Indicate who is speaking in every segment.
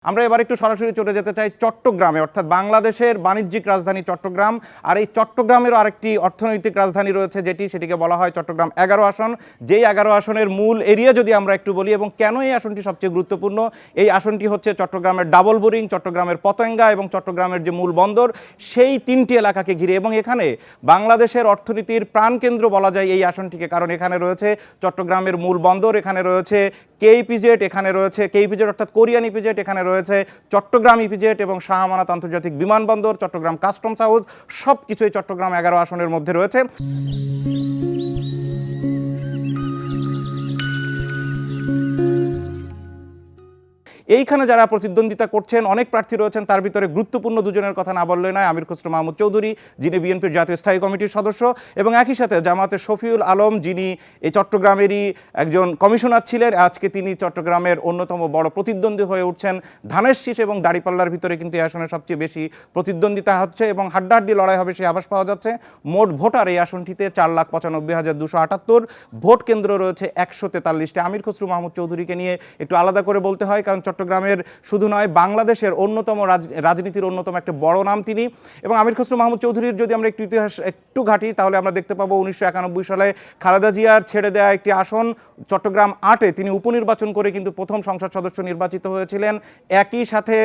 Speaker 1: আমরা এবার একটু সরাসরি চলে যেতে চাই চট্টগ্রামে, অর্থাৎ বাংলাদেশের বাণিজ্যিক রাজধানী চট্টগ্রাম। আর এই চট্টগ্রামেরও আরেকটি অর্থনৈতিক রাজধানী রয়েছে, সেটিকে বলা হয় চট্টগ্রাম 11 আসন। যেই 11 আসনের মূল এরিয়া যদি আমরা একটু বলি, এবং কেন এই আসনটি সবচেয়ে গুরুত্বপূর্ণ, এই আসনটি হচ্ছে চট্টগ্রামের ডাবল বোরিং, চট্টগ্রামের পতেঙ্গা এবং চট্টগ্রামের যে মূল বন্দর, সেই তিনটি এলাকাকে ঘিরে। এবং এখানে বাংলাদেশের অর্থনীতির প্রাণকেন্দ্র বলা যায় এই আসনটিকে, কারণ এখানে রয়েছে চট্টগ্রামের মূল বন্দর, এখানে রয়েছে কেইপিজেড, এখানে রয়েছে কেইপিজেড অর্থাৎ কোরিয়ান ইপিজেড, এখানে রয়েছে চট্টগ্রাম ইপিজেড এবং শাহ আমানত আন্তর্জাতিক বিমানবন্দর, চট্টগ্রাম কাস্টমস হাউস, সব কিছুই চট্টগ্রাম 11 আসনের মধ্যে রয়েছে। এইখানে যারা প্রতিদ্বন্দ্বিতা করছেন, অনেক প্রার্থী রয়েছেন, তার ভিতরে গুরুত্বপূর্ণ দুজনের কথা না বললে নয়। আমির খসরু মাহমুদ চৌধুরী, যিনি বিএনপির জাতীয় স্থায়ী কমিটির সদস্য, এবং একই সাথে জামায়াতের শফিউল আলম, যিনি এই চট্টগ্রামেরই একজন কমিশনার ছিলেন। আজকে তিনি চট্টগ্রামের অন্যতম বড় প্রতিদ্বন্দ্বী হয়ে উঠছেন। ধানের শীষ এবং দাঁড়িপাল্লার ভিতরে কিন্তু এই আসনে সবচেয়ে বেশি প্রতিদ্বন্দ্বিতা হচ্ছে এবং হাড্ডাহাড্ডি লড়াই হবে, সেই আভাস পাওয়া যাচ্ছে। মোট ভোটার এই আসনটিতে 4,95,278, ভোট কেন্দ্র রয়েছে 143টি। আমির খসরু মাহমুদ চৌধুরীকে নিয়ে একটু আলাদা করে বলতে হয়, কারণ চট্টগ্রামের শুধু নয়, বাংলাদেশের অন্যতম রাজনীতির অন্যতম একটা বড় নাম তিনি। এবং আমির খসরু মাহমুদ চৌধুরীর যদি আমরা একটু ইতিহাস একটু ঘাঁটি, তাহলে আমরা দেখতে পাবো 1991 সালে খালেদা জিয়ার ছেড়ে দেওয়া একটি আসন চট্টগ্রাম 8-এ তিনি উপনির্বাচন করে কিন্তু প্রথম সংসদ সদস্য নির্বাচিত হয়েছিলেন। একই সাথে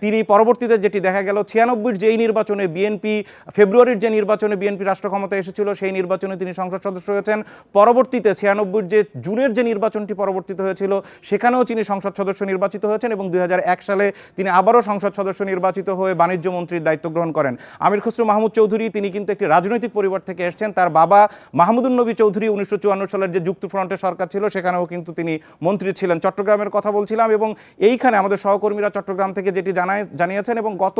Speaker 1: তিনি পরবর্তীতে যেটি দেখা গেল, 96-র যেই নির্বাচনে বিএনপি, ফেব্রুয়ারির যে নির্বাচনে বিএনপি রাষ্ট্র ক্ষমতায় এসেছিল, সেই নির্বাচনে তিনি সংসদ সদস্য হয়েছেন। পরবর্তীতে 96-র যে জুনের যে নির্বাচনটি পরবর্তীতে হয়েছিল, সেখানেও তিনি সংসদ সদস্য নির্বাচিত হয়েছেন এবং 2001 সালে তিনি আবারও সংসদ সদস্য নির্বাচিত হয়ে বাণিজ্য মন্ত্রীর দায়িত্ব গ্রহণ করেন। আমির খসরু মাহমুদ চৌধুরী তিনি কিন্তু একটি রাজনৈতিক পরিবার থেকে এসেছেন। তার বাবা মাহমুদুন নবী চৌধুরী 1954 সালের যে যুক্তফ্রন্টের সরকার ছিল, সেখানেও কিন্তু তিনি মন্ত্রী ছিলেন। চট্টগ্রামের কথা বলছিলাম, এবং এইখানে আমাদের সহকর্মীরা চট্টগ্রাম থেকে যেটি জানিয়েছেন, এবং গত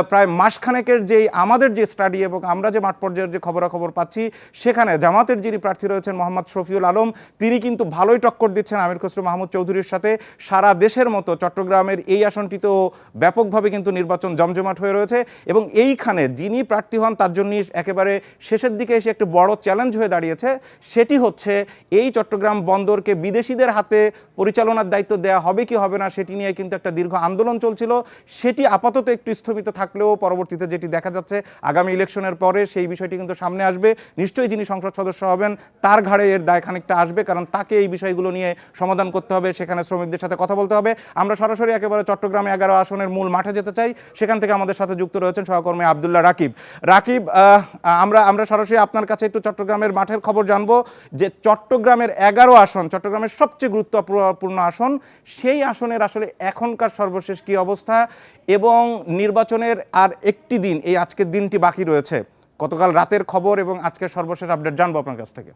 Speaker 1: প্রায় মাসখানেকের যেই আমাদের যে স্টাডি এবং আমরা যে মাঠ পর্যায়ের যে খবরাখবর পাচ্ছি, সেখানে জামাতের যিনি প্রার্থী রয়েছেন মোহাম্মদ শফিউল আলম, তিনি কিন্তু ভালোই টক্কর দিচ্ছেন আমির খসরু মাহমুদ চৌধুরীর সাথে। সারা দেশের মতো চট্টগ্রামের এই আসনটিতেও ব্যাপকভাবে কিন্তু নির্বাচন জমজমাট হয়ে রয়েছে। এবং এইখানে যিনি প্রার্থী হন, তার জন্য একেবারে শেষের দিকে এসে একটি বড় চ্যালেঞ্জ হয়ে দাঁড়িয়েছে। সেটি হচ্ছে এই চট্টগ্রাম বন্দরকে বিদেশিদের হাতে পরিচালনার দায়িত্ব দেওয়া হবে কি হবে না, সেটি নিয়ে কিন্তু একটা দীর্ঘ আন্দোলন চলছিল। সেটি আপাতত একটু স্থগিত থাকলেও পরবর্তীতে যেটি দেখা যাচ্ছে, আগামী ইলেকশনের পরে সেই বিষয়টি কিন্তু সামনে আসবে। নিশ্চয়ই যিনি সংসদ সদস্য হবেন, তার ঘাড়ে এর দায় খানিকটা আসবে, কারণ তাকে এই বিষয়গুলো নিয়ে সমাধান করতে হবে, সেখানে শ্রমিকদের সাথে কথা বলতে হবে। আমরা সরাসরি একেবারে চট্টগ্রাম 11 আসনের মূল মাঠে যেতে চাই। সেখান থেকে আমাদের সাথে যুক্ত রয়েছেন সহকর্মী আব্দুল্লাহ রাকিব। রাকিব, আমরা সরাসরি আপনার কাছে একটু চট্টগ্রামের মাঠের খবর জানবো, যে চট্টগ্রামের 11 আসন, চট্টগ্রামের সবচেয়ে গুরুত্বপূর্ণ আসন, সেই আসনের আসলে এখনকার সর্বশেষ কি অবস্থা, এবং নির্বাচনের আর একটি দিন, এই আজকের দিনটি বাকি রয়েছে, গতকাল রাতের খবর এবং আজকের সর্বশেষ আপডেট জানবো আপনার কাছ থেকে।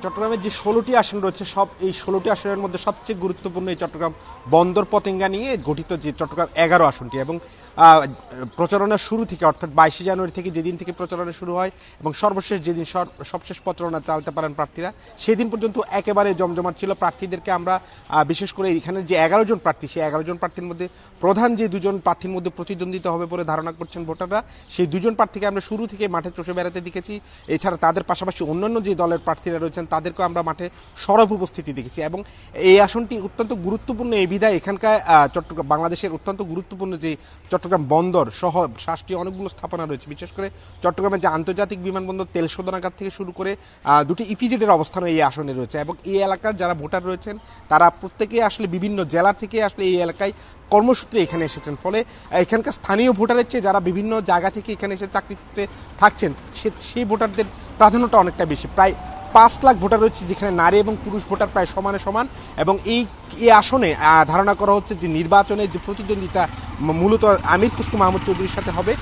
Speaker 2: চট্টগ্রামের যে 16টি আসন রয়েছে, এই 16টি আসনের মধ্যে সবচেয়ে গুরুত্বপূর্ণ এই চট্টগ্রাম বন্দর পতেঙ্গা নিয়ে গঠিত যে চট্টগ্রাম 11 আসনটি। এবং প্রচারণার শুরু থেকে, অর্থাৎ 22 জানুয়ারি থেকে যেদিন থেকে প্রচারণা শুরু হয় এবং সর্বশেষ যেদিন সবশেষ প্রচারণা চালাতে পারেন প্রার্থীরা, সেদিন পর্যন্ত একেবারে জমজমাট ছিল। প্রার্থীদেরকে আমরা বিশেষ করে এখানে যে 11 জন প্রার্থী, সেই 11 জন প্রার্থীর মধ্যে প্রধান যে দুজন প্রার্থীর মধ্যে প্রতিদ্বন্দ্বিতা হবে বলে ধারণা করছেন ভোটাররা, সেই দুজন প্রার্থীকে আমরা শুরু থেকে মাঠে চষে বেড়াতে দেখেছি। এছাড়া তাদের পাশাপাশি অন্যান্য যে দলের প্রার্থীরা রয়েছেন, তাদেরকেও আমরা মাঠে সরব উপস্থিতি দেখেছি। এবং এই আসনটি অত্যন্ত গুরুত্বপূর্ণ এই বিধায় এখানকার চট্টগ্রাম, বাংলাদেশের অত্যন্ত গুরুত্বপূর্ণ যে চট্টগ্রাম বন্দর সহ রাষ্ট্রীয় অনেকগুলো স্থাপনা রয়েছে, বিশেষ করে চট্টগ্রামের যে আন্তর্জাতিক বিমানবন্দর, তেল শোধনাগার থেকে শুরু করে দুটি ইপিজেডের অবস্থান এই আসনে রয়েছে। এবং এই এলাকার যারা ভোটার রয়েছেন, তারা প্রত্যেকেই আসলে বিভিন্ন জেলা থেকে আসলে এই এলাকায় কর্মসূত্রে এখানে এসেছেন। ফলে এখানকার স্থানীয় ভোটারের চেয়ে যারা বিভিন্ন জায়গা থেকে এখানে এসে চাকরি সূত্রে থাকছেন, সেই ভোটারদের প্রাধান্যটা অনেকটা বেশি। প্রায় 5 লাখ ভোটার রয়েছে, যেখানে নারী এবং পুরুষ ভোটার প্রায় সমানে সমান। এবং এই আসনে ধারণা করা হচ্ছে যে নির্বাচনের যে প্রতিদ্বন্দ্বিতা মূলত আমির খসরু মাহমুদ চৌধুরীর সাথে হবে।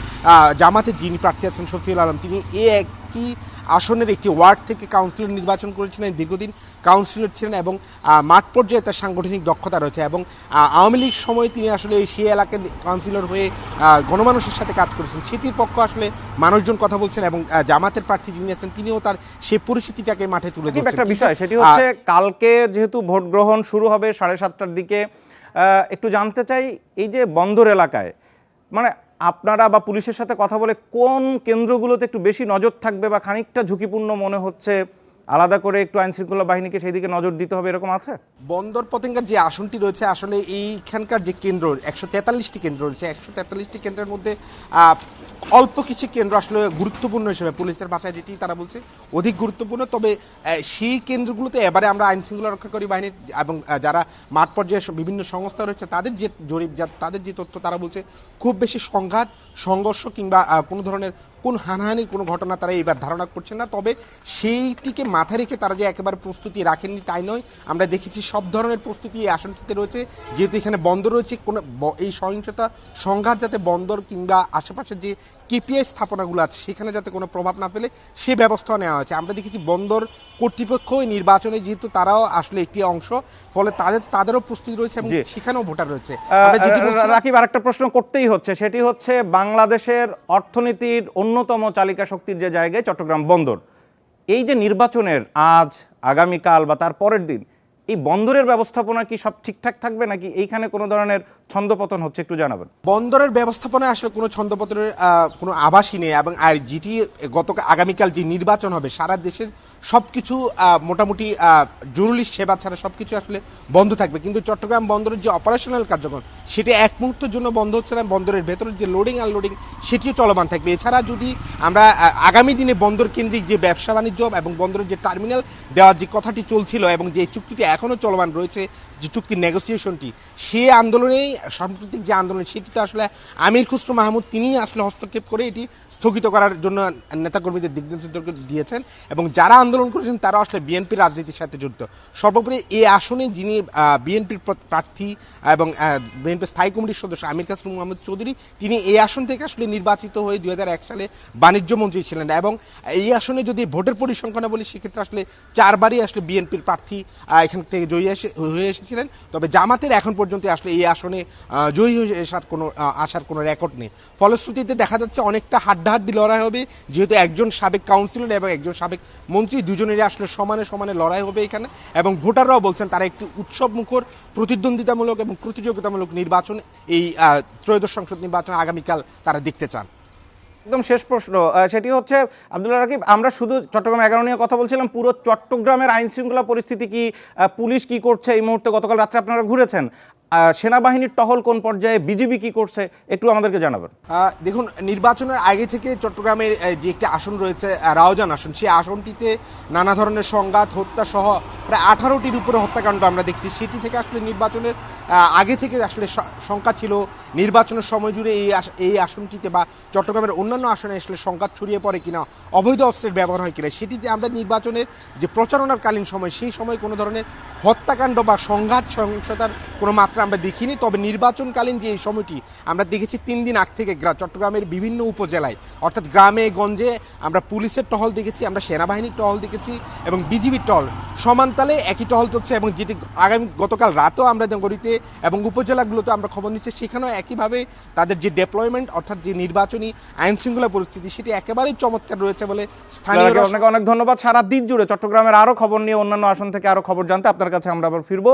Speaker 2: জামাতে যিনি প্রার্থী আছেন শফিউল আলম, তিনি একই আসনের একটি ওয়ার্ড থেকে কাউন্সিলর নির্বাচন করেছিলেন, দীর্ঘদিন কাউন্সিলর ছিলেন এবং মাঠ পর্যায়ে তার সাংগঠনিক দক্ষতা রয়েছে। এবং আওয়ামী লীগ সময়ে তিনি আসলে সেই এলাকার কাউন্সিলর হয়ে গণমানুষের সাথে কাজ করেছেন, সেটির পক্ষে আসলে মানুষজন কথা বলছেন। এবং জামাতের প্রার্থী যিনি আছেন, তিনিও তার সেই পরিস্থিতিটাকে মাঠে তুলে ধরছেন।
Speaker 1: একটা বিষয় সেটি হচ্ছে, কালকে যেহেতু ভোট গ্রহণ শুরু হবে 7:30টার দিকে, একটু জানতে চাই, এই যে বন্দর এলাকায়, মানে আপনারা বা পুলিশের সাথে কথা বলে কোন কেন্দ্রগুলোতে একটু বেশি নজর থাকবে বা খানিকটা ঝুঁকিপূর্ণ মনে হচ্ছে, আলাদা করে একটু আইন শৃঙ্খলা বাহিনীকে সেই দিকে নজর দিতে হবে, এরকম আছে?
Speaker 2: বন্দর পতেঙ্গার যে আসনটি রয়েছে আসলে এইখানকার যে কেন্দ্র 143টি কেন্দ্র রয়েছে, 143টি কেন্দ্রের মধ্যে অল্প কিছু কেন্দ্র আসলে গুরুত্বপূর্ণ হিসেবে পুলিশের ভাষায় যেটি তারা বলছে অধিক গুরুত্বপূর্ণ। তবে সেই কেন্দ্রগুলোতে এবারে আমরা আইন শৃঙ্খলা রক্ষাকারী বাহিনীর এবং যারা মাঠ পর্যায়ে বিভিন্ন সংস্থা রয়েছে তাদের যে জরিপ তাদের যে তথ্য তারা বলছে খুব বেশি সংঘাত সংঘর্ষ কিংবা কোনো ধরনের কোন হানাহানির কোনো ঘটনা তারা এবার ধারণা করছেন না। তবে সেইটিকে মাথায় রেখে তারা যে একেবারে প্রস্তুতি রাখেননি তাই নয়, আমরা দেখেছি সব ধরনের প্রস্তুতি এই আসনটিতে রয়েছে। যেহেতু এখানে বন্দর রয়েছে, কোনো এই সহিংসতা সংঘাত যাতে বন্দর কিংবা আশেপাশে যে কেপিআই স্থাপনাগুলো আছে সেখানে যাতে কোনো প্রভাব না ফেলে সে ব্যবস্থা নেওয়া হয়েছে। আমরা দেখেছি বন্দর কর্তৃপক্ষ এই নির্বাচনে যেহেতু তারাও আসলে একটি অংশ, ফলে তাদেরও প্রস্তুতি রয়েছে এবং সেখানেও ভোটার রয়েছে।
Speaker 1: রাকিব, আরেকটা প্রশ্ন করতেই হচ্ছে, সেটি হচ্ছে বাংলাদেশের অর্থনীতির অন্যতম চালিকা শক্তির যে জায়গায় চট্টগ্রাম বন্দর, এই যে নির্বাচনের আজ আগামীকাল বা তার পরের দিন এই বন্দরের ব্যবস্থাপনা কি সব ঠিকঠাক থাকবে নাকি এইখানে কোনো ধরনের ছন্দপতন হচ্ছে, একটু জানাবেন।
Speaker 2: বন্দরের ব্যবস্থাপনায় আসলে কোনো ছন্দপতনের কোনো আভাসই নেই এবং যেটি আগামীকাল যে নির্বাচন হবে সারা দেশের সবকিছু মোটামুটি জরুরি সেবা ছাড়া সবকিছু আসলে বন্ধ থাকবে, কিন্তু চট্টগ্রাম বন্দরের যে অপারেশনাল কার্যক্রম সেটি এক মুহূর্তের জন্য বন্ধ হচ্ছে না। বন্দরের ভেতরের যে লোডিং আনলোডিং সেটিও চলমান থাকবে। এছাড়া যদি আমরা আগামী দিনে বন্দর কেন্দ্রিক যে ব্যবসা বাণিজ্য এবং বন্দরের যে টার্মিনাল দেওয়ার যে কথাটি চলছিল এবং যে চুক্তিটি এখনও চলমান রয়েছে, যে চুক্তির নেগোসিয়েশনটি, সে আন্দোলনেই সাম্প্রতিক যে আন্দোলন সেটিতে আসলে আমির খুসরো মাহমুদ তিনি আসলে হস্তক্ষেপ করে এটি স্থগিত করার জন্য নেতাকর্মীদের দিকনির্দেশনা দিয়েছেন এবং যারা আন্দোলন করেছেন তারা আসলে বিএনপির রাজনীতির সাথে জড়িত। সর্বোপরি এই আসনে যিনি বিএনপির প্রার্থী এবং বিএনপির স্থায়ী কমিটির সদস্য আমির খাসরু মোহাম্মদ চৌধুরী, তিনি এই আসন থেকে আসলে নির্বাচিত হয়ে 2001 সালে বাণিজ্য মন্ত্রী ছিলেন এবং এই আসনে যদি ভোটের পরিসংখ্যানে বলি সেক্ষেত্রে আসলে 4 বারই আসলে বিএনপির প্রার্থী এখান থেকে জয়ী হয়ে এসেছিলেন। তবে জামাতের এখন পর্যন্ত আসলে এই আসনে জয়ী হয়ে আসার কোনো রেকর্ড নেই। ফলশ্রুতিতে দেখা যাচ্ছে অনেকটা হাড্ডাহাড্ডি লড়াই হবে, যেহেতু একজন সাবেক কাউন্সিলর এবং একজন সাবেক মন্ত্রী দুজনেরই আসলে সমানে সমানে লড়াই হবে এখানে এবং ভোটাররাও বলছেন তারা একটি উৎসব মুখর প্রতিদ্বন্দ্বিতামূলক এবং প্রতিযোগিতামূলক নির্বাচন এই ত্রয়োদশ সংসদ নির্বাচন আগামীকাল তারা দেখতে চান।
Speaker 1: একদম শেষ প্রশ্ন, সেটি হচ্ছে আব্দুল্লাহ রাকিব, আমরা শুধু চট্টগ্রাম 11 নিয়ে কথা বলছিলাম, পুরো চট্টগ্রামের আইন শৃঙ্খলা পরিস্থিতি কি, পুলিশ কি করছে এই মুহূর্তে, গতকাল রাত্রে আপনারা ঘুরেছেন, সেনাবাহিনীর টহল কোন পর্যায়ে, বিজিবি কি করছে, একটু আমাদেরকে জানাবেন।
Speaker 2: দেখুন, নির্বাচনের আগে থেকে চট্টগ্রামের যে একটি আসন রয়েছে রাউজান আসন, সেই আসনটিতে নানা ধরনের সংঘাত হত্যা সহ প্রায় 18টির উপরে হত্যাকাণ্ড আমরা দেখছি। সেটি থেকে আসলে নির্বাচনের আগে থেকে আসলে শঙ্কা ছিল নির্বাচনের সময় জুড়ে এই আসনটিতে বা চট্টগ্রামের অন্যান্য আসনে আসলে সংঘাত ছড়িয়ে পড়ে কিনা, অবৈধ অস্ত্রের ব্যবহার হয় কিনা। সেটিতে আমরা নির্বাচনের যে প্রচারণার কালীন সময় সেই সময় কোনো ধরনের হত্যাকাণ্ড বা সংঘাত সহিংসতার কোনো মাত্রা আমরা দেখিনি। তবে নির্বাচনকালীন যে এই সময়টি আমরা দেখেছি 3 দিন আগ থেকে চট্টগ্রামের বিভিন্ন উপজেলায় অর্থাৎ গ্রামে গঞ্জে আমরা পুলিশের টহল দেখেছি, আমরা সেনাবাহিনীর টহল দেখেছি এবং বিজিবির টহল সমানতালে একই টহল চলছে এবং যেটি গতকাল রাতেও আমরা গড়িতে এবং উপজেলাগুলোতে আমরা খবর নিচ্ছি সেখানেও একইভাবে তাদের যে ডেপ্লয়মেন্ট অর্থাৎ যে নির্বাচনী আইন শৃঙ্খলা পরিস্থিতি সেটি একেবারেই চমৎকার রয়েছে বলে স্থানীয়।
Speaker 1: আপনাকে অনেক ধন্যবাদ। সারা দিন জুড়ে চট্টগ্রামের আরো খবর নিয়ে অন্যান্য আসন থেকে আরো খবর জানতে আপনার কাছে আমরা আবার ফিরবো।